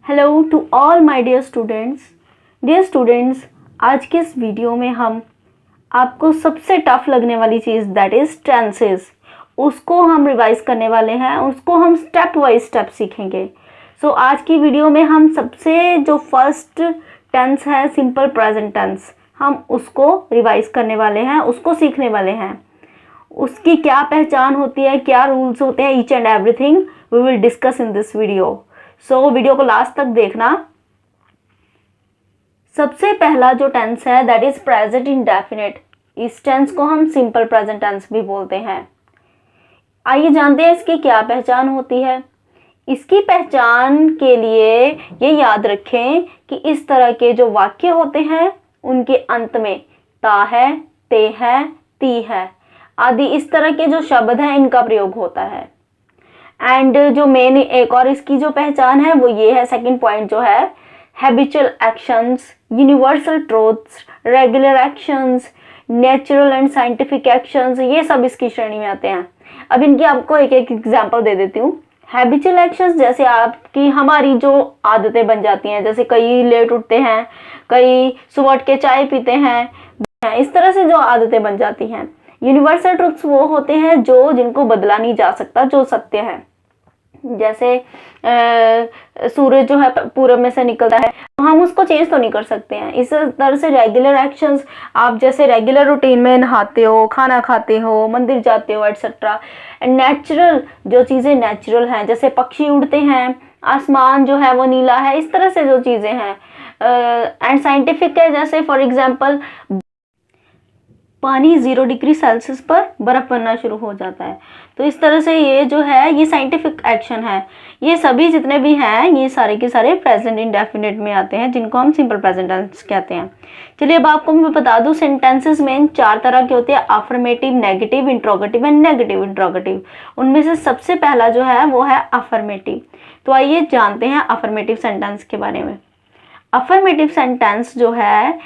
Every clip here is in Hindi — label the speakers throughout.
Speaker 1: Hello to all my dear students, आज के इस वीडियो में हम आपको सबसे टफ लगने वाली चीज़ दैट इज़ टेंसेस, उसको हम रिवाइज करने वाले हैं। उसको हम स्टेप बाय स्टेप सीखेंगे। सो आज की वीडियो में हम सबसे जो फर्स्ट टेंस है सिंपल प्रेजेंट टेंस, हम उसको रिवाइज करने वाले हैं, उसको सीखने वाले हैं। उसकी क्या पहचान होती है, क्या रूल्स होते हैं, each and everything we will discuss in this video. So video को लास्ट तक देखना। सबसे पहला जो टेंस है दैट इज प्रेजेंट इंडेफिनिट। इस टेंस को हम सिंपल प्रेजेंट टेंस भी बोलते हैं। आइए जानते हैं इसकी क्या पहचान होती है। इसकी पहचान के लिए ये याद रखें कि इस तरह के जो वाक्य होते हैं उनके अंत में ता है, ते है, ती है आदि इस तरह के जो शब्द हैं इनका प्रयोग होता है। एंड जो मेन एक और इसकी जो पहचान है वो ये है, सेकंड पॉइंट जो है, habitual actions, universal truths, regular actions, natural and scientific actions, ये सब इसकी श्रेणी में आते हैं। अब इनकी आपको एक एक एग्जांपल दे देती हूँ। हैबिचुअल एक्शंस जैसे आपकी हमारी जो आदतें बन जाती हैं, जैसे कई लेट उठते हैं, कई सुबह उठ के चाय पीते हैं, इस तरह से जो आदतें बन जाती हैं। यूनिवर्सल ट्रूथ्स वो होते हैं जो जिनको बदला नहीं जा सकता, जो सत्य है। जैसे सूरज जो है पूरब में से निकलता है, हम उसको चेंज तो नहीं कर सकते हैं। इस तरह से रेगुलर एक्शंस, आप जैसे रेगुलर रूटीन में नहाते हो, खाना खाते हो, मंदिर जाते हो एटसेट्रा। नेचुरल जो चीज़ें नेचुरल हैं, जैसे पक्षी उड़ते हैं, आसमान जो है वो नीला है, इस तरह से जो चीज़ें हैं। एंड साइंटिफिक है, जैसे फॉर एग्जाम्पल पानी 0 डिग्री सेल्सियस पर बर्फ बनना शुरू हो जाता है। तो इस तरह से ये जो है ये साइंटिफिक एक्शन है। ये सभी जितने भी हैं ये सारे के सारे प्रेजेंट इंडेफिनिट में आते हैं, जिनको हम सिंपल प्रेजेंट टेंस कहते हैं। चलिए अब आपको मैं बता दूं, सेंटेंसेस में 4 तरह के होते हैं, affirmative, negative, interrogative and negative interrogative. उनमें से सबसे पहला जो है वो है अफर्मेटिव। तो आइए जानते हैं अफर्मेटिव सेंटेंस के बारे में। अफर्मेटिव सेंटेंस जो है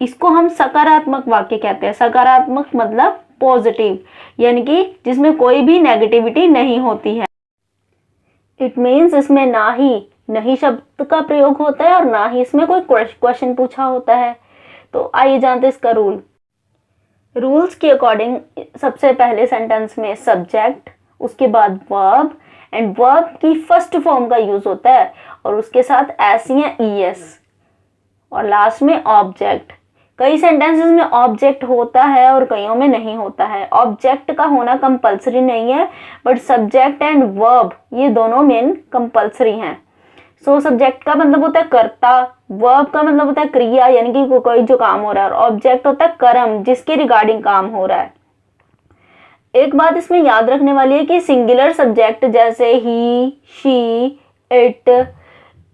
Speaker 1: इसको हम सकारात्मक वाक्य कहते हैं। सकारात्मक मतलब पॉजिटिव, यानी कि जिसमें कोई भी नेगेटिविटी नहीं होती है। इट मीन्स इसमें ना ही नहीं शब्द का प्रयोग होता है और ना ही इसमें कोई क्वेश्चन पूछा होता है। तो आइए जानते हैं इसका रूल्स के अकॉर्डिंग सबसे पहले सेंटेंस में सब्जेक्ट, उसके बाद वर्ब, एंड वर्ब की फर्स्ट फॉर्म का यूज होता है और उसके साथ एस या ईएस, और लास्ट में ऑब्जेक्ट। कई सेंटेंसेस में ऑब्जेक्ट होता है और कईयों में नहीं होता है। ऑब्जेक्ट का होना कंपलसरी नहीं है, बट सब्जेक्ट एंड वर्ब ये दोनों मेन कंपलसरी हैं। सो सब्जेक्ट का मतलब होता है कर्ता, वर्ब का मतलब होता है क्रिया, यानी कि कोई जो काम हो रहा है, और ऑब्जेक्ट होता है कर्म, जिसके रिगार्डिंग काम हो रहा है। एक बात इसमें याद रखने वाली है कि सिंगुलर सब्जेक्ट जैसे ही, शी, इट,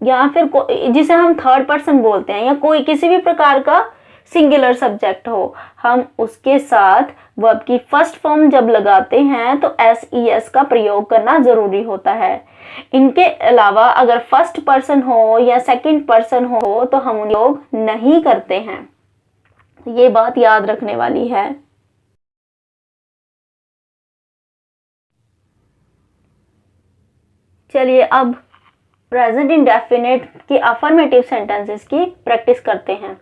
Speaker 1: या फिर जिसे हम थर्ड पर्सन बोलते हैं, या कोई किसी भी प्रकार का सिंगुलर सब्जेक्ट हो, हम उसके साथ वर्ब की फर्स्ट फॉर्म जब लगाते हैं तो एस ई एस का प्रयोग करना जरूरी होता है। इनके अलावा अगर फर्स्ट पर्सन हो या सेकंड पर्सन हो तो हम उपयोग नहीं करते हैं। ये बात याद रखने वाली है। चलिए अब प्रेजेंट इंडेफिनिट की अफर्मेटिव सेंटेंसेस की प्रैक्टिस करते हैं।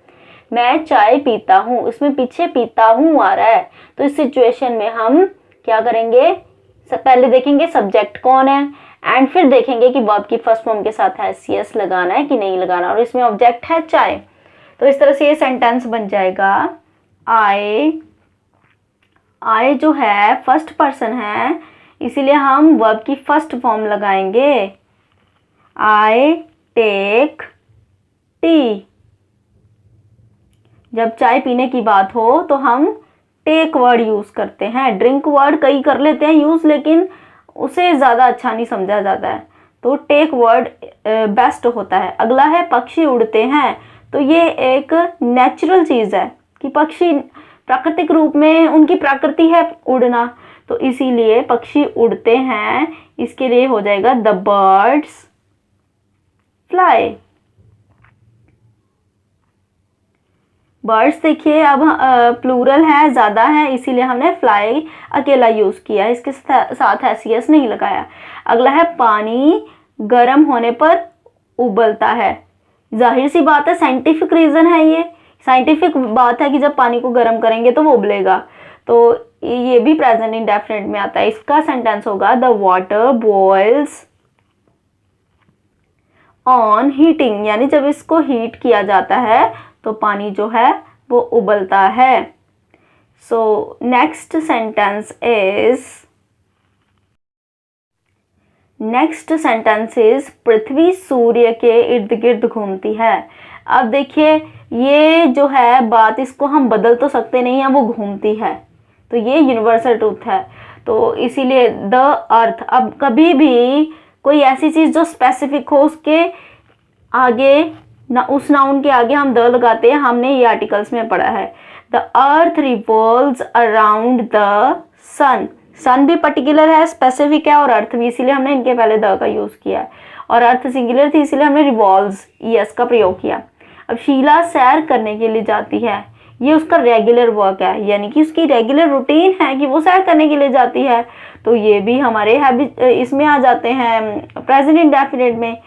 Speaker 1: मैं चाय पीता हूँ, इसमें पीछे पीता हूँ आ रहा है, तो इस सिचुएशन में हम क्या करेंगे, पहले देखेंगे सब्जेक्ट कौन है, एंड फिर देखेंगे कि वर्ब की फर्स्ट फॉर्म के साथ एस सी एस लगाना है कि नहीं लगाना, और इसमें ऑब्जेक्ट है चाय। तो इस तरह से ये सेंटेंस बन जाएगा, आई जो है फर्स्ट पर्सन है, इसीलिए हम वर्ब की फर्स्ट फॉर्म लगाएंगे, आई टेक टी। जब चाय पीने की बात हो तो हम टेक वर्ड यूज करते हैं। ड्रिंक वर्ड कई कर लेते हैं यूज, लेकिन उसे ज्यादा अच्छा नहीं समझा जाता है, तो टेक वर्ड बेस्ट होता है। अगला है पक्षी उड़ते हैं। तो ये एक नेचुरल चीज है कि पक्षी प्राकृतिक रूप में उनकी प्रकृति है उड़ना, तो इसीलिए पक्षी उड़ते हैं, इसके लिए हो जाएगा द बर्ड्स फ्लाई। बर्ड्स देखिए अब प्लूरल है, ज़्यादा है, इसीलिए हमने फ्लाई अकेला यूज़ किया, इसके साथ एस नहीं लगाया। अगला है पानी गर्म होने पर उबलता है। जाहिर सी बात है, साइंटिफिक रीजन है, ये साइंटिफिक बात है कि जब पानी को गर्म करेंगे तो वो उबलेगा। तो ये भी प्रेजेंट इंडेफिनिट में आता है। इसका सेंटेंस होगा the water boils on heating, यानी जब इसको हीट किया जाता है तो पानी जो है वो उबलता है। सो नेक्स्ट सेंटेंस इज पृथ्वी सूर्य के इर्द गिर्द घूमती है। अब देखिए ये जो है बात, इसको हम बदल तो सकते नहीं है, वो घूमती है, तो ये यूनिवर्सल ट्रूथ है। तो इसीलिए द अर्थ, अब कभी भी कोई ऐसी चीज जो स्पेसिफिक हो उसके आगे ना, उस नाउन के आगे हम द लगाते हैं, हमने ये आर्टिकल्स में पढ़ा है। The earth revolves around the sun, sun भी पर्टिकुलर है, स्पेसिफिक है, और अर्थ भी, इसीलिए हमने इनके पहले द का यूज किया है, और अर्थ सिंगुलर थी इसीलिए हमने रिवॉल्व्स ईएस का प्रयोग किया। अब शीला सैर करने के लिए जाती है, ये उसका रेगुलर वर्क है, यानी कि उसकी रेगुलर रूटीन है कि वो सैर करने के लिए जाती है, तो ये भी हमारे हैबिट इसमें आ जाते हैं प्रेजेंट इंडेफिनिट में।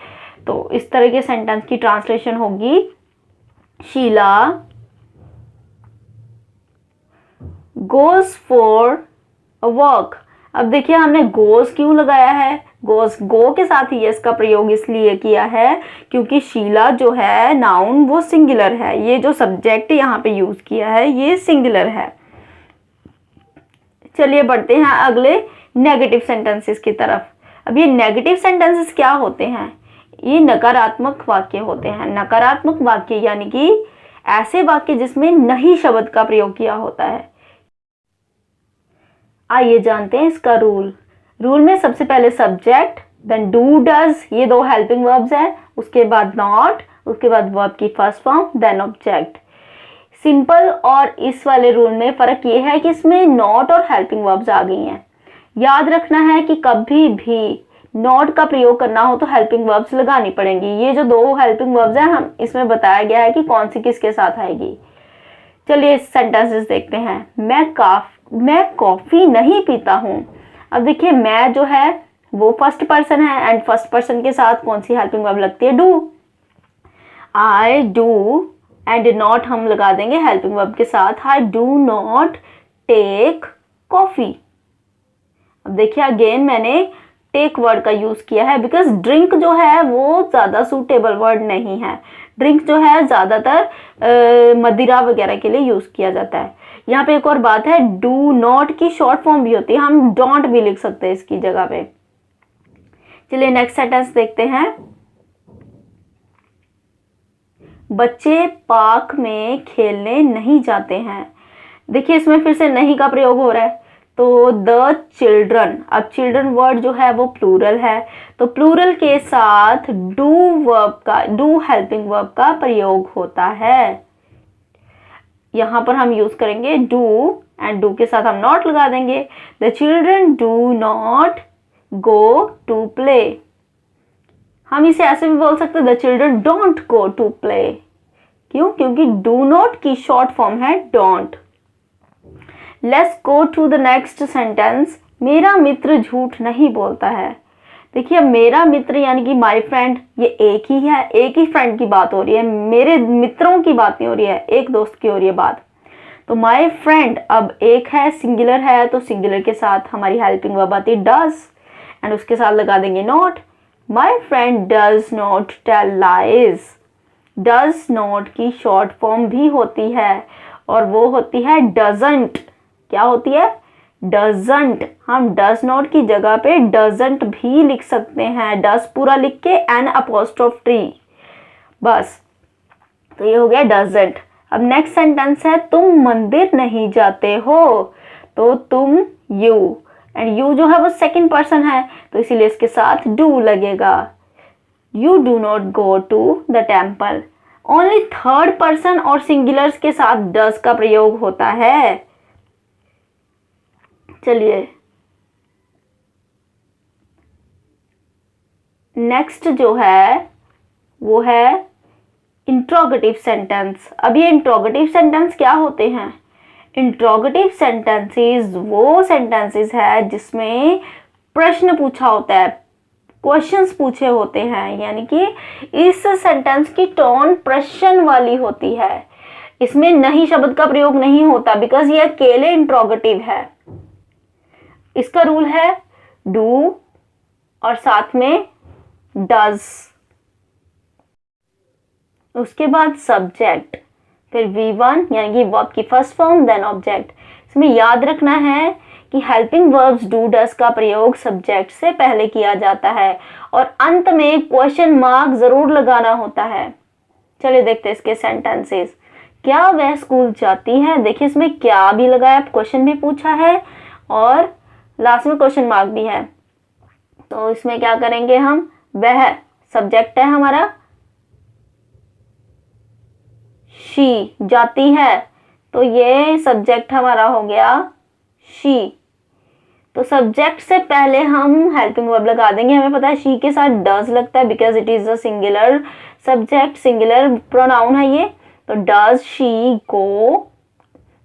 Speaker 1: तो इस तरह के सेंटेंस की ट्रांसलेशन होगी Sheela goes for a walk. अब देखिए हमने गोज क्यों लगाया है, गोज गो के साथ यस का प्रयोग इसलिए किया है क्योंकि शीला जो है नाउन वो सिंगुलर है, ये जो सब्जेक्ट यहाँ पे यूज किया है ये सिंगुलर है। चलिए बढ़ते हैं अगले नेगेटिव सेंटेंसेस की तरफ। अब ये नेगेटिव सेंटेंसेस क्या होते हैं, ये नकारात्मक वाक्य होते हैं। नकारात्मक वाक्य यानी कि ऐसे वाक्य जिसमें नहीं शब्द का प्रयोग किया होता है। आइए जानते हैं इसका रूल में सबसे पहले सब्जेक्ट, देन डू डज, ये दो हेल्पिंग वर्ब्स हैं, उसके बाद नॉट, उसके बाद वर्ब की first form, then object. Simple और इस वाले रूल में फर्क ये है कि इसमें नॉट और हेल्पिंग वर्ब्स आ गई हैं। याद रखना है कि कभी भी नॉट का प्रयोग करना हो तो हेल्पिंग वर्ब्स लगानी पड़ेंगी। ये जो दो हेल्पिंग वर्ब्स हैं, हम इसमें बताया गया है कि कौन सी किसके साथ आएगी। चलिए सेंटेंसेस देखते हैं। मैं कॉफी नहीं पीता हूँ। अब देखिए मैं जो है वो फर्स्ट पर्सन है, एंड फर्स्ट पर्सन के साथ कौन सी हेल्पिंग वर्ब लगती है, do. I do and not हम लगा देंगे हेल्पिंग वर्ब के साथ, I do not take coffee. अब देखिए अगेन मैंने टेक वर्ड का यूज किया है बिकॉज ड्रिंक जो है वो ज्यादा सूटेबल वर्ड नहीं है। ड्रिंक जो है ज्यादातर मदिरा वगैरह के लिए यूज किया जाता है। यहाँ पे एक और बात है, डू नॉट की शॉर्ट फॉर्म भी होती है, हम डोंट भी लिख सकते हैं इसकी जगह पे। चलिए नेक्स्ट सेंटेंस देखते हैं। बच्चे पार्क में खेलने नहीं जाते हैं। देखिए इसमें फिर से नहीं का प्रयोग हो रहा है, तो द चिल्ड्रन। अब चिल्ड्रन वर्ड जो है वो प्लूरल है, तो प्लूरल के साथ डू वर्ब का, डू हेल्पिंग वर्ब का प्रयोग होता है। यहां पर हम यूज करेंगे डू, एंड डू के साथ हम नॉट लगा देंगे। The children do not go to play. हम इसे ऐसे भी बोल सकते हैं, the children don't go to play. क्यों? क्योंकि डू नॉट की शॉर्ट फॉर्म है don't. Let's go to the next sentence. मेरा मित्र झूठ नहीं बोलता है। देखिए मेरा मित्र यानी कि माय फ्रेंड, ये एक ही है, एक ही फ्रेंड की बात हो रही है, मेरे मित्रों की बात नहीं हो रही है, एक दोस्त की हो रही है बात। तो माय फ्रेंड अब एक है, सिंगुलर है, तो सिंगुलर के साथ हमारी हेल्पिंग वर्ब आती है डज, एंड उसके साथ लगा देंगे not. My friend does not tell lies. Does not की शॉर्ट फॉर्म भी होती है और वो होती है डजंट। क्या होती है? डजंट। हम डज नॉट की जगह पे डजंट भी लिख सकते हैं, डज पूरा लिख के एन अपोस्ट्रोफ टी, बस। तो ये हो गया डजंट। अब नेक्स्ट सेंटेंस है, तुम मंदिर नहीं जाते हो। तो तुम यू, एंड यू जो है वो सेकंड पर्सन है, तो इसीलिए इसके साथ डू लगेगा। You do not go to the temple. Only third person और सिंगुलर्स के साथ डज का प्रयोग होता है। चलिए नेक्स्ट जो है वो है इंट्रोगेटिव सेंटेंस। अब ये इंट्रोगेटिव सेंटेंस क्या होते हैं? इंट्रोगेटिव सेंटेंसेस वो सेंटेंसेस है जिसमें प्रश्न पूछा होता है, क्वेश्चंस पूछे होते हैं, यानी कि इस सेंटेंस की टोन प्रश्न वाली होती है, इसमें नहीं शब्द का प्रयोग नहीं होता बिकॉज ये अकेले इंट्रोगेटिव है। इसका रूल है डू और साथ में डज, उसके बाद सब्जेक्ट, फिर V1 यानी कि वर्ब की फर्स्ट फॉर्म देन ऑब्जेक्ट। इसमें याद रखना है कि हेल्पिंग वर्ब्स डू डज का प्रयोग सब्जेक्ट से पहले किया जाता है और अंत में क्वेश्चन मार्क जरूर लगाना होता है। चलिए देखते हैं इसके सेंटेंसेस। क्या वह स्कूल जाती है, देखिए इसमें क्या भी लगाया, क्वेश्चन भी पूछा है और लास्ट में क्वेश्चन मार्क भी है। तो इसमें क्या करेंगे हम, वह सब्जेक्ट है हमारा, शी जाती है तो ये सब्जेक्ट हमारा हो गया शी। तो सब्जेक्ट से पहले हम हेल्पिंग वर्ब लगा देंगे। हमें पता है शी के साथ डज लगता है because it is a singular subject, singular pronoun है ये। तो डज शी गो।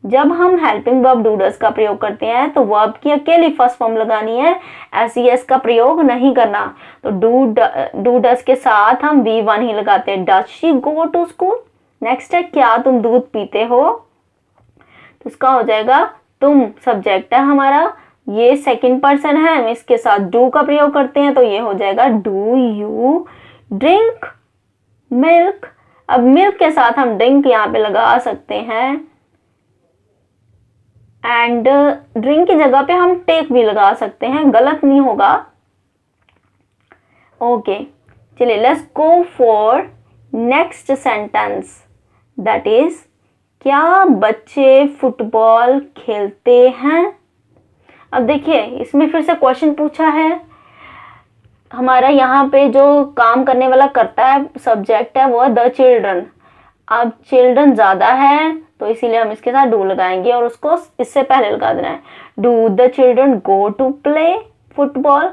Speaker 1: जब हम हेल्पिंग वर्ब डू डज का प्रयोग करते हैं तो वर्ब की अकेली फर्स्ट फॉर्म लगानी है, एस का प्रयोग नहीं करना। तो डू डज के साथ हम V1 ही लगाते हैं, does she go to school. Next है क्या तुम दूध पीते हो, तो इसका हो जाएगा तुम सब्जेक्ट है हमारा, ये सेकंड पर्सन है, हम इसके साथ डू का प्रयोग करते हैं तो ये हो जाएगा डू यू ड्रिंक मिल्क। अब मिल्क के साथ हम ड्रिंक यहाँ पे लगा सकते हैं एंड ड्रिंक की जगह पे हम टेक भी लगा सकते हैं, गलत नहीं होगा। ओके चलिए let's go for next sentence, that is क्या बच्चे फुटबॉल खेलते हैं। अब देखिए इसमें फिर से क्वेश्चन पूछा है, हमारा यहाँ पे जो काम करने वाला करता है सब्जेक्ट है वो है द चिल्ड्रन। अब चिल्ड्रन ज्यादा है तो इसीलिए हम इसके साथ डू लगाएंगे और उसको इससे पहले लगा देना है, do the children go to play football.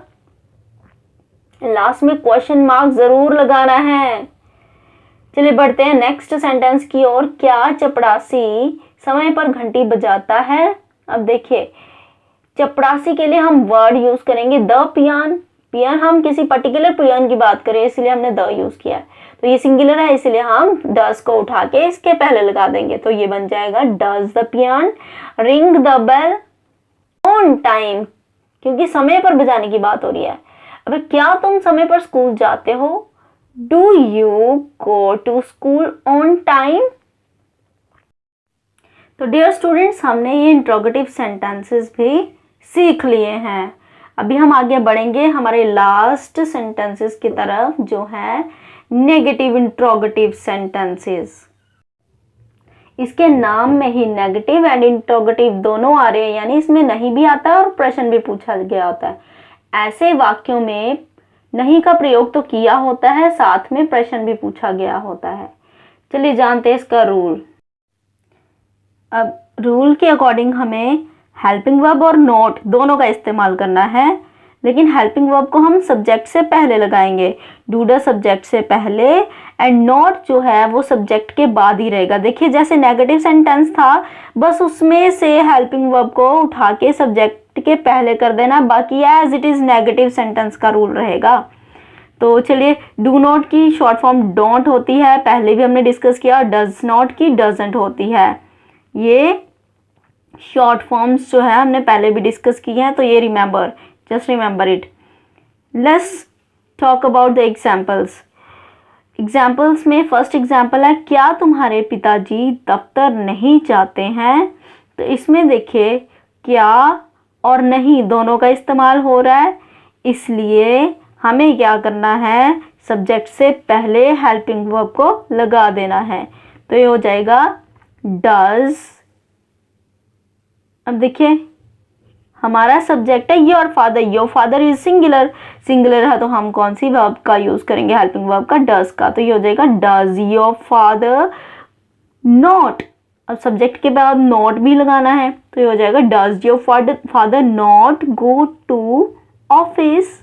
Speaker 1: Last में क्वेश्चन मार्क जरूर लगाना है। चलिए बढ़ते हैं नेक्स्ट सेंटेंस की ओर। क्या चपड़ासी समय पर घंटी बजाता है। अब देखिए चपड़ासी के लिए हम वर्ड यूज करेंगे द पियान। पियान हम किसी पर्टिकुलर पियान की बात करें इसलिए हमने द यूज किया है, तो ये सिंगुलर है इसलिए हम डज को उठा के इसके पहले लगा देंगे, तो ये बन जाएगा does the peon ring the bell on time, क्योंकि समय पर बजाने की बात हो रही है। अब क्या तुम समय पर स्कूल जाते हो, do you go to school on time. तो डियर स्टूडेंट्स हमने ये इंट्रोगेटिव सेंटेंसेस भी सीख लिए हैं। अभी हम आगे बढ़ेंगे हमारे लास्ट सेंटेंसेस की तरफ जो है नेगेटिव इंट्रोगेटिव सेंटेंसेस। इसके नाम में ही नेगेटिव एंड इंट्रोगेटिव दोनों आ रहे हैं, यानी इसमें नहीं भी आता और प्रश्न भी पूछा गया होता है। ऐसे वाक्यों में नहीं का प्रयोग तो किया होता है, साथ में प्रश्न भी पूछा गया होता है। चलिए जानते हैं इसका रूल। अब रूल के अकॉर्डिंग हमें हेल्पिंग वर्ब और नॉट दोनों का इस्तेमाल करना है, लेकिन हेल्पिंग वर्ब को हम सब्जेक्ट से पहले लगाएंगे, डू द सब्जेक्ट से पहले एंड नॉट जो है वो सब्जेक्ट के बाद ही रहेगा। देखिए जैसे नेगेटिव सेंटेंस था बस उसमें से हेल्पिंग वर्ब को उठा के सब्जेक्ट के पहले कर देना, बाकी as it is negative sentence का रूल रहेगा। तो चलिए डू नॉट की शॉर्ट फॉर्म डोंट होती है, पहले भी हमने डिस्कस किया। डज नॉट की डजंट होती है, ये शॉर्ट फॉर्म्स जो है हमने पहले भी डिस्कस की हैं, तो ये remember, just remember it. Let's talk about the examples. Examples में फर्स्ट एग्जाम्पल है क्या तुम्हारे पिताजी दफ्तर नहीं जाते हैं। तो इसमें देखिए क्या और नहीं दोनों का इस्तेमाल हो रहा है, इसलिए हमें क्या करना है, सब्जेक्ट से पहले हेल्पिंग वर्ब को लगा देना है। तो ये हो जाएगा डज। अब देखिए हमारा सब्जेक्ट है your father, your father is singular, singular है तो हम कौन सी वर्ब का यूज करेंगे, हेल्पिंग वर्ब का, डज का। तो ये हो जाएगा डज योर फादर नॉट। अब सब्जेक्ट के बाद नॉट भी लगाना है, तो ये हो जाएगा does your father not go to office.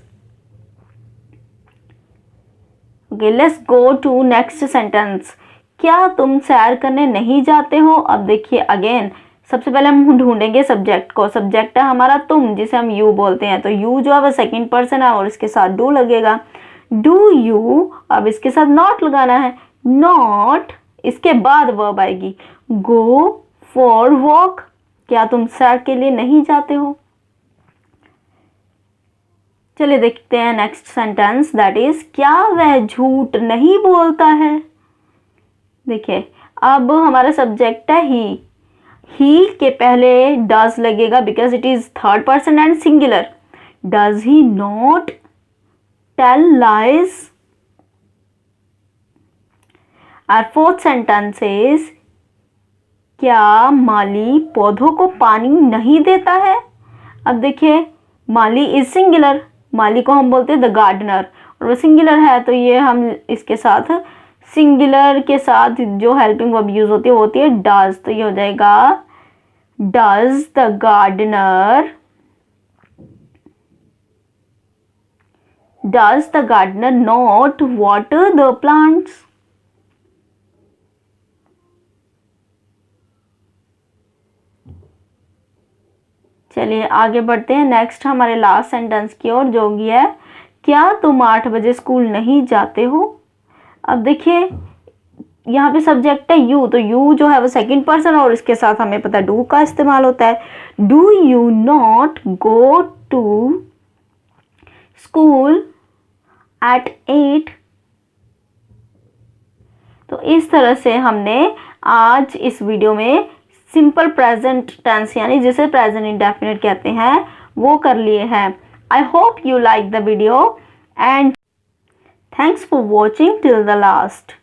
Speaker 1: Okay let's go to next sentence. क्या तुम सैर करने नहीं जाते हो। अब देखिए अगेन सबसे पहले हम ढूंढेंगे सब्जेक्ट को। सब्जेक्ट है हमारा तुम, जिसे हम यू बोलते हैं। तो यू जो है वो सेकंड पर्सन है और इसके साथ डू लगेगा। डू यू, अब इसके साथ नॉट लगाना है। नॉट, इसके बाद वर्ब आएगी। गो फॉर वॉक, क्या तुम सैर के लिए नहीं जाते हो? चलिए देखते हैं नेक्स्ट सेंटेंस, दैट इज क्या वह झूठ नहीं बोलता है। देखिए अब हमारा सब्जेक्ट है ही के पहले डज लगेगा because it is third person and singular. Does he not tell lies. और फोर्थ सेंटेंस इज क्या माली पौधों को पानी नहीं देता है। अब देखिए माली इज सिंगुलर, माली को हम बोलते हैं द गार्डनर और वो सिंगुलर है, तो ये हम इसके साथ सिंगुलर के साथ जो हेल्पिंग वर्ब यूज होती है वो होती है डज। तो ये हो जाएगा does the gardener not water the plants. चलिए आगे बढ़ते हैं नेक्स्ट हमारे लास्ट सेंटेंस की ओर, जो भी है क्या तुम 8 बजे स्कूल नहीं जाते हो। अब देखिए यहाँ पे सब्जेक्ट है यू, तो यू जो है वो सेकंड पर्सन और इसके साथ हमें पता है डू का इस्तेमाल होता है। Do you not go to school at 8। तो इस तरह से हमने आज इस वीडियो में सिंपल प्रेजेंट टेंस यानी जिसे प्रेजेंट इंडेफिनिट कहते हैं वो कर लिए हैं। I hope you like the video and thanks for watching till the last.